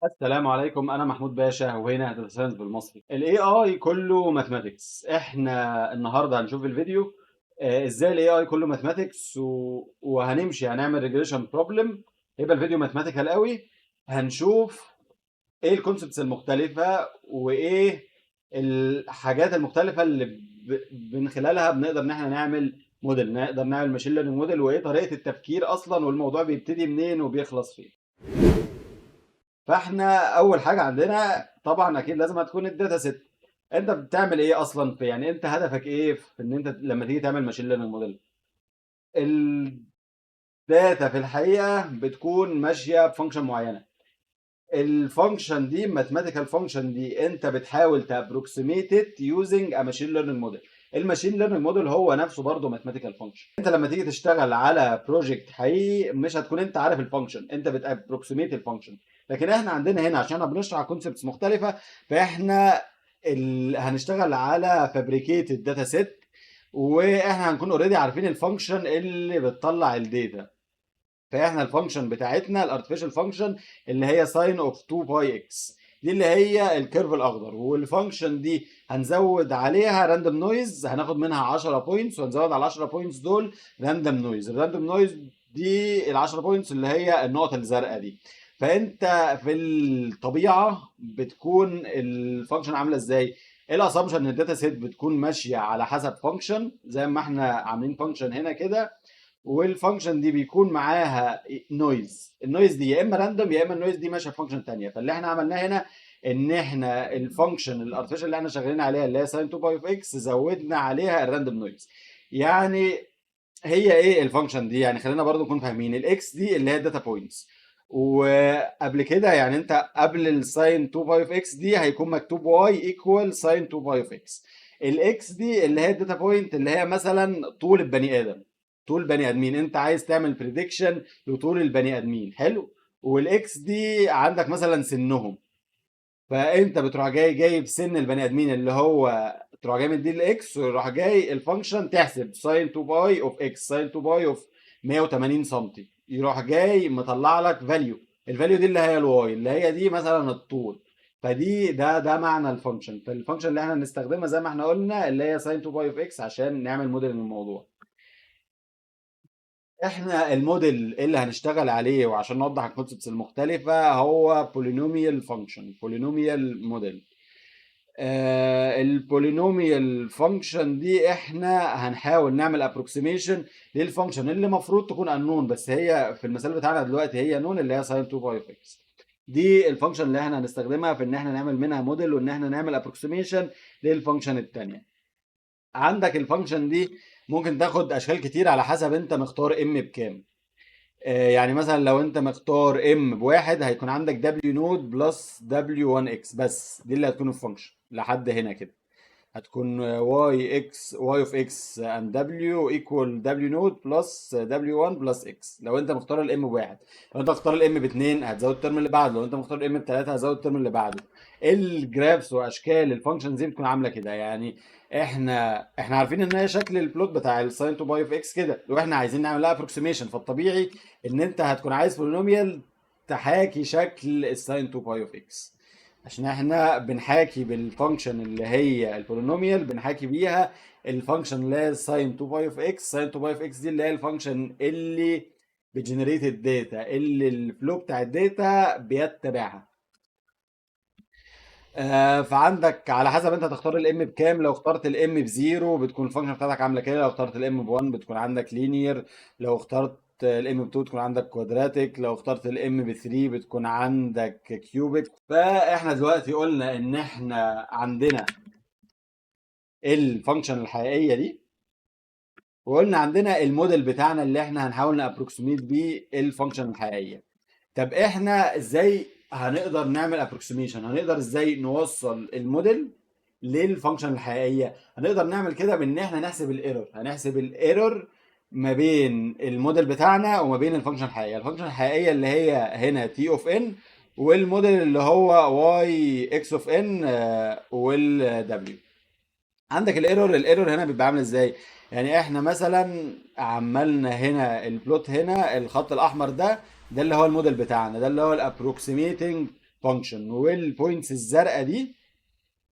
السلام عليكم، انا محمود باشا وهنا داتا ساينس بالمصري. الاي اي كله ماثماتكس. احنا النهارده هنشوف الفيديو ازاي الاي اي كله ماثماتكس وهنمشي هنعمل ريجريشن بروبلم. هيبقى الفيديو ماثماتيكال قوي. هنشوف ايه الكونسبتس المختلفه وايه الحاجات المختلفه اللي من خلالها بنقدر ان احنا نعمل موديل، نقدر نعمل ماشين ليرنينج موديل، وايه طريقه التفكير اصلا، والموضوع بيبتدي منين وبيخلص فين. فاحنا اول حاجه عندنا طبعا اكيد لازم هتكون الداتا سيت. انت بتعمل ايه اصلا في، يعني انت هدفك ايه في ان انت لما تيجي تعمل ماشين ليرنينج موديل؟ الداتا في الحقيقه بتكون ماشيه بفانكشن معينه. الفانكشن دي ماثيماتيكال فانكشن دي انت بتحاول تابروكسيميت يوزنج ا ماشين ليرنينج موديل. الماشين ليرنينج موديل هو نفسه برضه ماثيماتيكال فانكشن. انت لما تيجي تشتغل على بروجكت حقيقي مش هتكون انت عارف الفانكشن، انت بتابروكسيميت الفانكشن. لكن احنا عندنا هنا عشان بنشرح كونسبتس مختلفه، فاحنا هنشتغل على فابريكيتد داتا سيت، واحنا هنكون اوريدي عارفين الفانكشن اللي بتطلع الداتا. فاحنا الفانكشن بتاعتنا الارتفيشال فانكشن اللي هي ساين اوف 2 باي اكس، دي اللي هي الكيرف الاخضر. والفانكشن دي هنزود عليها راندوم نويز، هناخد منها 10 بوينتس وهنزود على 10 بوينتس دول راندوم نويز. الراندوم نويز دي ال 10 بوينتس اللي هي النقط الزرقاء دي. فانت في الطبيعه بتكون الفانكشن عامله ازاي؟ الاسامبشن ان الداتا سيت بتكون ماشيه على حسب فانكشن زي ما احنا عاملين فانكشن هنا كده، والفانكشن دي بيكون معاها نويز. النويز دي يا اما راندوم يا اما النويز دي ماشيه في فانكشن ثانيه. فاللي احنا عملناه هنا ان احنا الفانكشن الارتفيشال اللي احنا شغالين عليها اللي هي ساين 2 باي اوف اكس زودنا عليها الراندوم نويز. يعني هي ايه الفانكشن دي؟ يعني خلينا برضو نكون فاهمين الاكس دي اللي هي الداتا بوينتس. وقبل كده يعني انت قبل الساين 2 باي اوف اكس دي هيكون مكتوب واي ايكوال ساين 2 باي اوف اكس. الاكس دي اللي هي الداتا بوينت اللي هي مثلا طول البني ادم، طول بني ادمين. انت عايز تعمل بريدكشن لطول البني ادمين، حلو. والاكس دي عندك مثلا سنهم، فانت بتروح جايب سن البني ادمين اللي هو تروح جاي مدي الاكس، ويروح جاي الفانكشن تحسب ساين 2 باي اوف اكس ساين 2 باي اوف 180 سم، يروح جاي مطلع لك فاليو. الفاليو دي اللي هي الواي، اللي هي دي مثلا الطول. فدي ده معنى الفانكشن. فالفانكشن اللي احنا بنستخدمها زي ما احنا قلنا اللي هي ساين 2 باي اوف اكس عشان نعمل موديل للموضوع. احنا الموديل اللي هنشتغل عليه وعشان نوضح الكونسبتس المختلفة هو بولينوميال فانكشن، بولينوميال موديل. البولينوميال فانكشن دي احنا هنحاول نعمل ابروكسيميشن للفانكشن اللي المفروض تكون انون، بس هي في المثال بتاعنا دلوقتي هي نون، اللي هي ساين 2 باي اوف اكس. دي الفانكشن اللي احنا هنستخدمها في ان احنا نعمل منها موديل وان احنا نعمل ابروكسيميشن للفانكشن الثانيه. عندك الفانكشن دي ممكن تاخد اشكال كتير على حسب انت مختار ام بكام. يعني مثلا لو انت مختار ام بواحد هيكون عندك دبليو نود بلس دبليو 1 اكس، بس دي اللي هتكون الفانكشن لحد هنا كده. هتكون واي اكس واي اوف اكس اند دبليو ايكوال دبليو نود بلس دبليو 1 بلس اكس لو انت مختار الام بواحد. لو انت مختار الام باتنين هتزود الترم اللي بعده، لو انت مختار الام بتلاته هتزود الترم اللي بعده. الجرافس واشكال الفانكشنز دي بتكون عامله كده يعني. احنا عارفين ان هي شكل البلوت بتاع الساين تو باي اوف اكس كده، لو احنا عايزين نعمل لها ابروكسيميشن فالطبيعي ان انت هتكون عايز بولينوميال تحاكي شكل الساين تو باي اوف اكس. عشان احنا بنحاكي بالفانكشن اللي هي البولينوميال بنحاكي بيها الفانكشن اللي هي ساين 2 باي اوف اكس. ساين 2 باي اوف اكس دي اللي هي الفانكشن اللي بتجنريت الداتا، اللي الفلو بتاع الداتا بيتبعها. فعندك على حسب انت تختار الام بكام. لو اخترت الام بزيرو بتكون الفانكشن بتاعتك عامله كده، لو اخترت الام ب1 بتكون عندك لينير، لو اخترت الام ب2 تكون عندك كوادراتيك، لو اخترت الام ب3 بتكون عندك كيوبيك. فاحنا دلوقتي قلنا ان احنا عندنا الفانكشن الحقيقيه دي، وقلنا عندنا الموديل بتاعنا اللي احنا هنحاول نابروكسيميت بيه الفانكشن الحقيقيه. طب احنا ازاي هنقدر نعمل ابروكسيميشن؟ هنقدر ازاي نوصل الموديل للفانكشن الحقيقيه؟ هنقدر نعمل كده بان احنا نحسب الايرور. هنحسب الايرور ما بين الموديل بتاعنا وما بين الفانكشن الحقيقيه. الفانكشن الحقيقيه اللي هي هنا تي اوف ان، والموديل اللي هو واي اكس اوف ان والدبليو. عندك الايرور. الايرور هنا بيبقى عامل ازاي؟ يعني احنا مثلا عملنا هنا البلوت، هنا الخط الاحمر ده اللي هو الموديل بتاعنا، ده اللي هو الابروكسيميتنج فانكشن، والبوينتس الزرقاء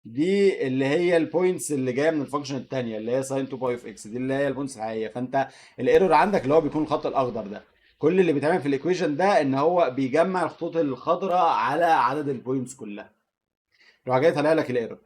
دي اللي هي البوينتس اللي جايه من الفانكشن الثانيه اللي هي ساين 2 باي اوف اكس، دي اللي هي البوينتس الحقيقيه. فانت الايرور عندك اللي هو بيكون الخط الاخضر ده، كل اللي بيتعمل في الايكويشن ده ان هو بيجمع الخطوط الخضراء على عدد البوينتس كلها، راح جاي طالع لك الايرور.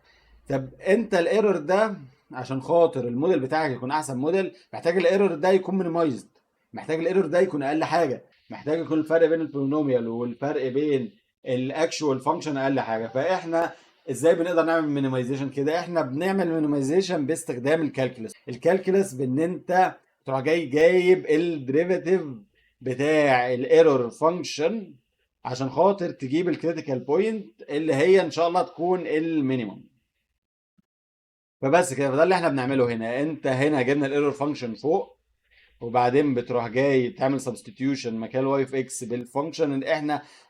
طب انت الايرور ده عشان خاطر الموديل بتاعك يكون احسن موديل، محتاج الايرور ده يكون مينيمايزد، محتاج الايرور ده يكون اقل حاجه، محتاج يكون الفرق بين البولينوميال والفرق بين الاكشوال فانكشن اقل حاجه. فاحنا ازاي بنقدر نعمل مينيمايزيشن كده؟ احنا بنعمل مينيمايزيشن باستخدام الكالكولس. الكالكولس بان انت تروح جايب الديريفاتيف بتاع الايرور فانكشن عشان خاطر تجيب الكريتيكال بوينت اللي هي ان شاء الله تكون المينيمم. فبس كده، فده اللي احنا بنعمله هنا. انت هنا جبنا الايرور فانكشن فوق، وبعدين بتروح جاي تعمل سبستيتيوشن مكان واي في اكس بالفانكشن اللي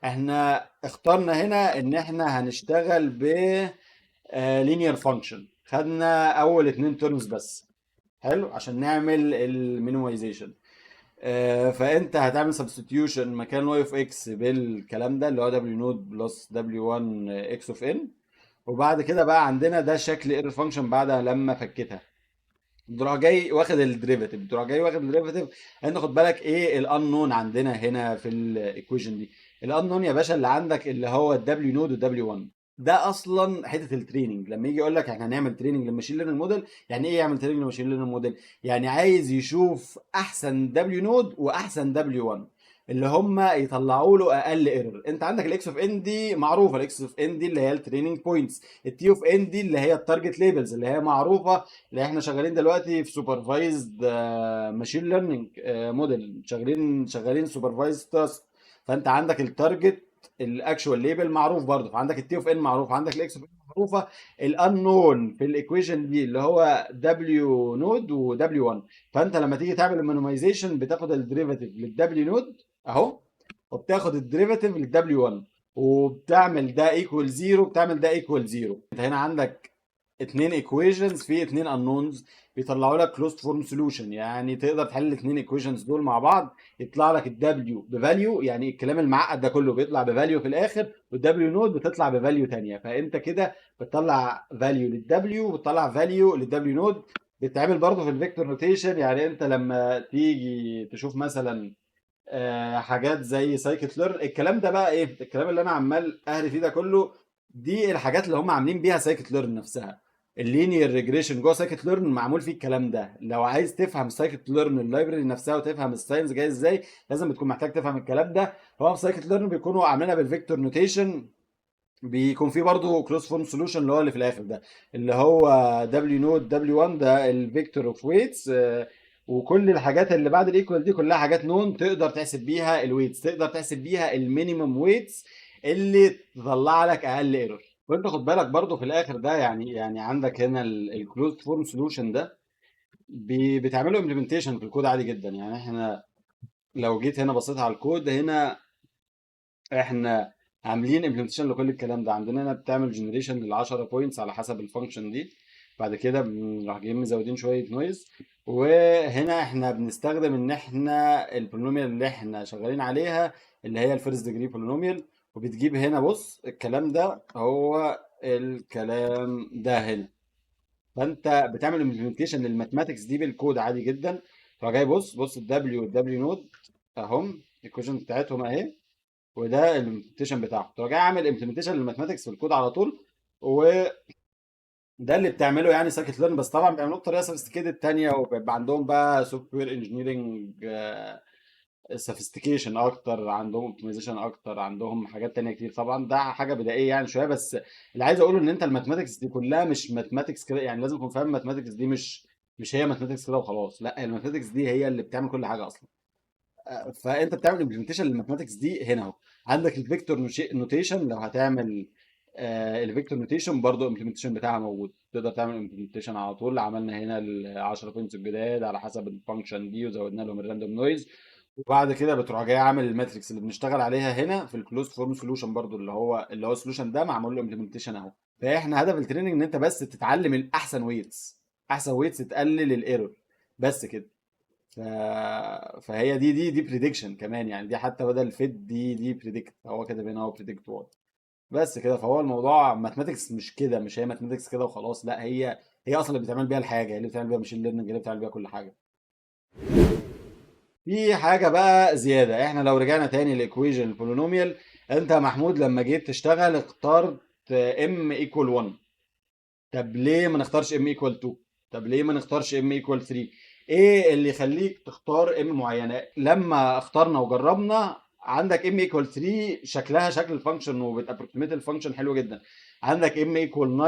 احنا اخترنا هنا ان احنا هنشتغل ب لينير فانكشن. خدنا اول اتنين ترمز بس، حلو، عشان نعمل المينيمايزيشن. فانت هتعمل سبستيتيوشن مكان واي اوف اكس بالكلام ده اللي هو دبليو نود بلس دبليو 1 اكس اوف ان. وبعد كده بقى عندنا ده شكل ايرور فانكشن بعد لما فكتها. بتروح جاي واخد الديريفاتيف، انت خد بالك ايه الانون عندنا هنا في الايكويشن دي؟ الانون يا باشا اللي عندك اللي هو الدبليو نود والدبليو 1. ده اصلا حته التريننج. لما يجي يقول لك احنا هنعمل تريننج للماشين ليرنينج موديل، يعني ايه يعمل تريننج للماشين ليرنينج موديل؟ يعني عايز يشوف احسن دبليو نود واحسن دبليو 1 اللي هم يطلعوا له اقل ايرور. انت عندك الاكس اوف ان دي معروفه، الاكس اوف ان دي اللي هي التريننج بوينتس، التي اوف ان دي اللي هي التارجت ليبلز اللي هي معروفه، اللي احنا شغالين دلوقتي في سوبرفايزد ماشين ليرنينج موديل، شغالين سوبرفايزد تاسك. فانت عندك التارجت الاكشوال ليبل معروف برضه، فعندك التي اوف ان معروف، عندك الاكس اوف ان معروفه. الانون في الايكويشن دي اللي هو دبليو نود ودبليو 1. فانت لما تيجي تعمل المينيمايزيشن بتاخد الديريفاتيف للدبليو نود اهو، وبتاخد الديريفاتيف للدبليو 1، وبتعمل ده ايكوال زيرو، بتعمل ده ايكوال زيرو. انت هنا عندك اتنين ايكويشنز في اتنين انونز بيطلعوا لك كلوزد فورم سوليوشن، يعني تقدر تحل الاتنين ايكويشنز دول مع بعض يطلع لك الدبليو بفاليو، يعني الكلام المعقد ده كله بيطلع بفاليو في الاخر، والدبليو نود بتطلع بفاليو تانية. فانت كده بتطلع فاليو للدبليو وبتطلع فاليو للدبليو نود. بتتعمل برضه في الفيكتور نوتيشن، يعني انت لما تيجي تشوف مثلا حاجات زي سايكت ليرن، الكلام ده بقى ايه؟ الكلام اللي انا عمال اهري فيه ده كله دي الحاجات اللي هم عاملين بيها سايكت ليرن نفسها. اللينير ريجريشن جوه سايكت ليرن معمول فيه الكلام ده. لو عايز تفهم سايكت ليرن اللايبرري نفسها وتفهم الساينس جاي ازاي، لازم بتكون محتاج تفهم الكلام ده. هو في سايكت ليرن بيكونوا عاملينها بالفيكتور نوتيشن، بيكون في برضه كلوز فورم سوليوشن اللي هو اللي في الاخر ده اللي هو دبليو نود دبليو 1 ده الفيكتور اوف ويتس. وكل الحاجات اللي بعد الايكوال دي كلها حاجات نون تقدر تحسب بيها الويتس، تقدر تحسب بيها المينيمم ويتس اللي تطلع لك اقل ايرور. وانت خد بالك برضه في الاخر ده يعني عندك هنا الكلوز فورم سوليوشن ده بتعمله امبلمنتيشن في الكود عادي جدا. يعني احنا لو جيت هنا بصيت على الكود هنا، احنا عاملين امبلمنتيشن لكل الكلام ده. عندنا هنا بتعمل جنريشن لل 10 بوينتس على حسب الفانكشن دي، بعد كده بنروح جايين مزودين شويه نويز. وهنا احنا بنستخدم ان احنا البولينوميال اللي احنا شغالين عليها اللي هي الفيرست ديجري بولينوميال، وبتجيب هنا بص الكلام ده هو الكلام ده هنا. فانت بتعمل امبلمنتيشن للماثماتكس دي بالكود عادي جدا. فجاي بص الدبليو والدبليو نود اهم الايكويشن بتاعتهم اهي، وده الامبلمنتيشن بتاعه. تروح جاي عامل امبلمنتيشن للماثماتكس في الكود على طول، وده اللي بتعمله يعني سايكت ليرن. بس طبعا بيعملوه بطريقه سوفيستيكيتد تانيه، وبيبقى عندهم بقى سوفت وير انجينيرنج سوفيستيكيشن اكتر، عندهم اوبتمايزيشن اكتر، عندهم حاجات تانية كتير. طبعا ده حاجه بدائيه يعني شويه، بس اللي عايز اقوله ان انت الماثماتكس دي كلها مش ماثماتكس كده، يعني لازم تكون فاهم الماثماتكس دي مش هي ماثماتكس كده وخلاص، لا الماثماتكس دي هي اللي بتعمل كل حاجه اصلا. فانت بتعمل امبلمنتيشن للماثماتكس دي هنا اهو. عندك الفيكتور نوتيشن، لو هتعمل الفيكتور نوتيشن برضو الامبلمنتيشن بتاعها موجود، تقدر تعمل امبلمنتيشن على طول. عملنا هنا ال 10 بوينتس الجداد على حسب الفانكشن دي، وزودنا لهم الراندوم نويز. وبعد كده بتروح جاي عامل الماتريكس اللي بنشتغل عليها هنا في الكلوز فورم سولوشن برضو اللي هو السولوشن ده معمول له امبلمنتيشن اهو. فاحنا هدف التريننج ان انت بس تتعلم الاحسن ويتس، احسن ويتس تقلل الايرور، بس كده. ف... فهي دي بريدكشن كمان، يعني دي حتى بدل فيت دي بريدكت، هو كده هنا هو بريدكت واي. بس كده. فهو الموضوع ماثماتكس مش كده، مش هي ماثماتكس كده وخلاص، لا هي اصلا اللي بتعمل بيها الحاجه، هي اللي بتعمل بيها ماشين ليرنينج، اللي بتعمل بيها كل حاجه. في حاجه بقى زياده، احنا لو رجعنا تاني لايكويجن البولينوميال، انت يا محمود لما جيت تشتغل اخترت ام ايكوال 1. طب ليه ما نختارش ام ايكوال 2؟ طب ليه ما نختارش ام ايكوال 3؟ ايه اللي يخليك تختار ام معينه؟ لما اخترنا وجربنا، عندك ام ايكوال 3 شكلها شكل الفانكشن وبتابروكسيميت الفانكشن حلو جدا. عندك ام ايكوال 9،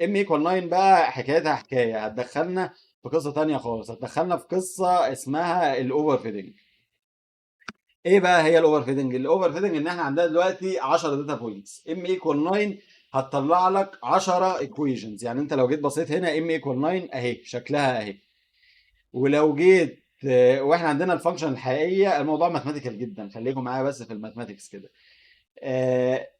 ام ايكوال 9 بقى حكايتها حكايه، هتدخلنا في قصه تانية خالص، هتدخلنا في قصه اسمها الاوفر فيدنج. ايه بقى هي الاوفر فيدنج؟ الاوفر فيدنج ان احنا عندنا دلوقتي 10 داتا بوينتس، ام ايكوال 9 هتطلع لك 10 ايكويشنز. يعني انت لو جيت بصيت هنا ام ايكوال 9 اهي شكلها اهي. ولو جيت واحنا عندنا الفانكشن الحقيقيه، الموضوع ماثماتيكال جدا، خليكم معايا بس في الماثماتكس كده.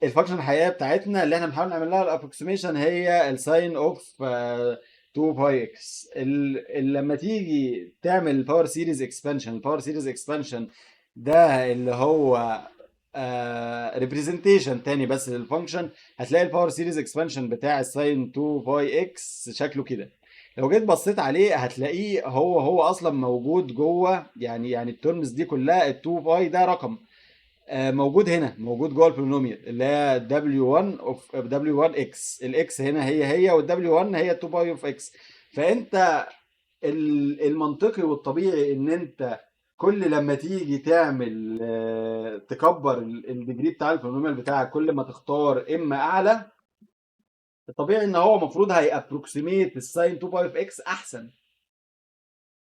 الفانكشن الحقيقيه بتاعتنا اللي احنا بنحاول نعمل لها الابروكسيميشن هي الساين اوف 2 باي اكس. لما تيجي تعمل الباور سيريز اكسبانشن، الباور سيريز اكسبانشن ده اللي هو ريبريزنتيشن تاني بس للفانكشن، هتلاقي الباور سيريز اكسبانشن بتاع الساين 2 باي اكس شكله كده. لو جيت بصيت عليه هتلاقيه هو اصلا موجود جوه، يعني الترمز دي كلها، ال 2 باي ده رقم موجود هنا، موجود جوه البولينوميال اللي هي W1 اوف W1 x. الاكس هنا هي والW1 هي 2 باي اوف x. فانت المنطقي والطبيعي ان انت كل لما تيجي تعمل تكبر الديجري بتاع البولينوميال بتاعك، كل ما تختار اما اعلى، الطبيعي ان هو المفروض هيابروكسيميت الساين 2 باي اوف x احسن.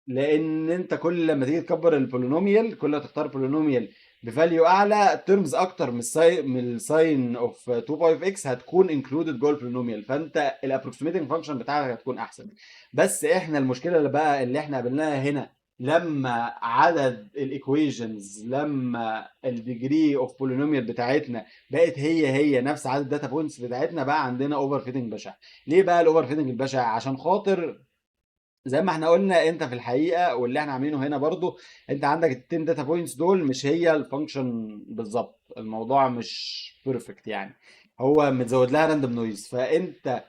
لان انت كل لما تيجي تكبر البولينوميال، كل ما تختار بولينوميال بفاليو اعلى، ترمز اكتر من الساين اوف 2 باي اوف اكس هتكون انكلودد جوه البولينوميال، فانت الابروكسيميتنج فانكشن بتاعك هتكون احسن. بس احنا المشكله اللي بقى اللي احنا قابلناها هنا، لما عدد الايكويشنز، لما الديجري اوف بولينوميال بتاعتنا بقت هي نفس عدد الداتا بوينتس بتاعتنا، بقى عندنا اوفر فيتنج بشع. ليه بقى الاوفر فيتنج البشع؟ عشان خاطر زي ما احنا قلنا، انت في الحقيقه واللي احنا عاملينه هنا برضو، انت عندك ال 10 داتا بوينتس دول مش هي الفانكشن بالظبط، الموضوع مش بيرفكت يعني، هو متزود لها راندوم نويز. فانت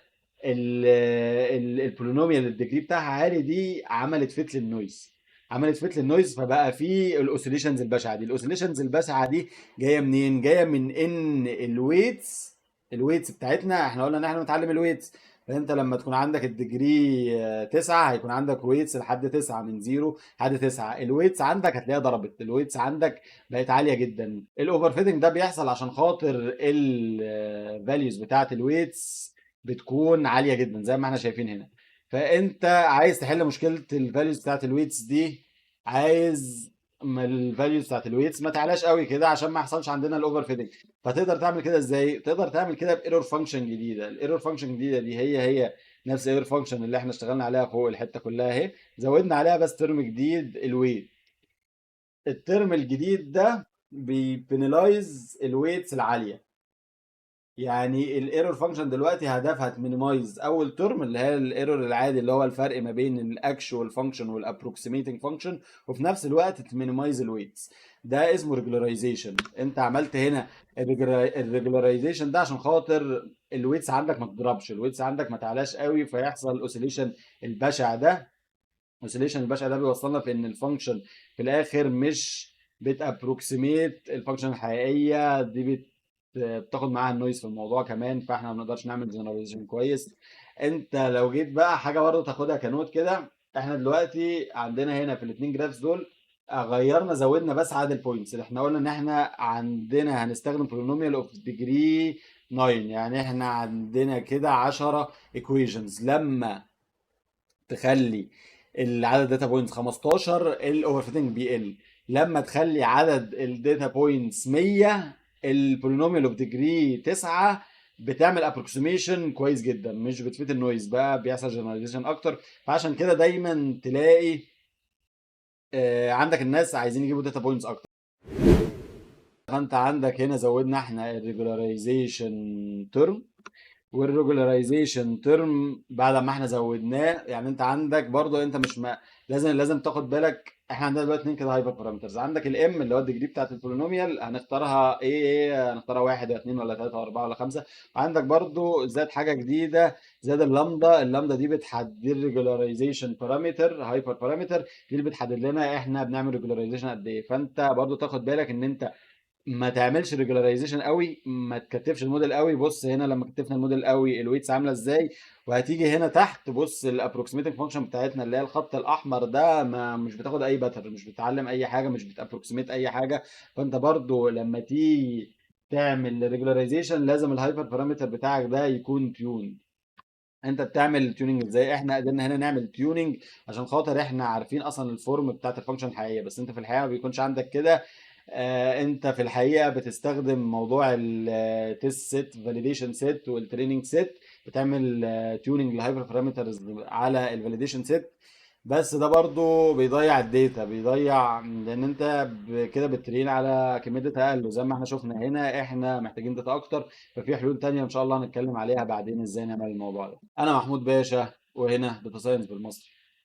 البولينوميال الديجري بتاعها عالي دي عملت فيت للنويز، عملت فيت للنويز، فبقى في الاوسيليشنز البشعه دي. الاوسيليشنز البشعه دي جايه منين؟ جايه من ان الويتس بتاعتنا، احنا قلنا ان احنا بنتعلم الويتس، فانت لما تكون عندك الديجري 9 هيكون عندك ويتس لحد 9، من 0 لحد 9 الويتس عندك هتلاقيها ضربت، الويتس عندك بقت عاليه جدا. الاوفر فيتنج ده بيحصل عشان خاطر الفاليوز بتاعت الويتس بتكون عاليه جدا زي ما احنا شايفين هنا. فانت عايز تحل مشكله الفاليوز بتاعت الويتس دي، عايز ما الفاليوز بتاعت الويتس ما تعلاش قوي كده عشان ما يحصلش عندنا الاوفر فيتنج. فتقدر تعمل كده ازاي؟ تقدر تعمل كده بايرور فانكشن جديده. الايرور فانكشن الجديده دي هي نفس الايرور فانكشن اللي احنا اشتغلنا عليها فوق الحته كلها اهي، زودنا عليها بس ترم جديد الويت. الترم الجديد ده بيبنلايز الويتس العاليه. يعني الايرور فانكشن دلوقتي هدفها تمينيمايز اول ترم اللي هي الايرور العادي اللي هو الفرق ما بين الاكشوال فانكشن والابروكسيميتنج فانكشن، وفي نفس الوقت تمينيمايز الويتس. ده اسمه ريجولاريزيشن. انت عملت هنا الريجولاريزيشن ده عشان خاطر الويتس عندك ما تضربش، الويتس عندك ما تعلاش قوي، فيحصل الاوسيليشن البشع ده. الاوسيليشن البشع ده بيوصلنا في ان الفانكشن في الاخر مش بتابروكسيميت الفانكشن الحقيقيه دي، بتاخد معاها النويز في الموضوع كمان، فاحنا ما بنقدرش نعمل جنراليزيشن كويس. انت لو جيت بقى حاجه برضه تاخدها كنوت كده، احنا دلوقتي عندنا هنا في الاثنين جرافs دول غيرنا زودنا بس عدد البوينتس اللي احنا قلنا ان احنا عندنا هنستخدم بولينوميال اوف ديجري 9، يعني احنا عندنا كده 10 equations. لما تخلي العدد داتا بوينتس 15 الاوفر فيتنج بيقل. لما تخلي عدد الداتا بوينتس 100 البولينوميال اوف ديجري 9 بتعمل ابروكسيميشن كويس جدا، مش بتفيت النويز بقى، بيحصل جنراليزيشن اكتر. فعشان كده دايما تلاقي عندك الناس عايزين يجيبوا داتا بوينتس اكتر. فانت عندك هنا زودنا احنا الريجولاريزيشن ترم، والريجولاريزيشن ترم بعد ما احنا زودناه. يعني انت عندك برضو انت مش ما لازم تاخد بالك. احنا عندنا دلوقتي اتنين كده هايبر بارامترز. عندك الام اللي هو الديجري بتاعت البولينوميال، هنختارها ايه هنختارها واحد ولا اتنين ولا تلاته ولا اربعه ولا خمسه. وعندك برضو زاد حاجه جديده، زاد اللامدا دي بتحدد ريجولاريزيشن بارامتر هايبر بارامتر، دي اللي بتحدد لنا احنا بنعمل ريجولاريزيشن قد ايه. فانت برضو تاخد بالك ان انت ما تعملش ريجولاريزيشن قوي، ما تكتفش الموديل قوي. بص هنا لما كتفنا الموديل قوي الويتس عامله ازاي، وهتيجي هنا تحت بص الابروكسيميتنج فانكشن بتاعتنا اللي هي الخط الاحمر ده ما مش بتاخد اي باتر، مش بتعلم اي حاجه، مش بتابروكسيميت اي حاجه. فانت برضو لما تيجي تعمل ريجولاريزيشن لازم الهايبر بارامتر بتاعك ده يكون تيون. انت بتعمل تيوننج ازاي؟ احنا قدرنا هنا نعمل تيوننج عشان خاطر احنا عارفين اصلا الفورم بتاعت الفانكشن الحقيقيه، بس انت في الحقيقه ما بيكونش عندك كده. انت في الحقيقه بتستخدم موضوع التست سيت فاليديشن سيت والتريننج سيت، بتعمل تيوننج للهايبر بارامترز على الفاليديشن سيت. بس ده برضو بيضيع الداتا، بيضيع لان انت كده بترين على كميه داتا اقل، وزي ما احنا شفنا هنا احنا محتاجين داتا اكتر. ففي حلول تانية ان شاء الله هنتكلم عليها بعدين ازاي نعمل الموضوع ده. انا محمود باشا، وهنا داتا ساينس بالمصري.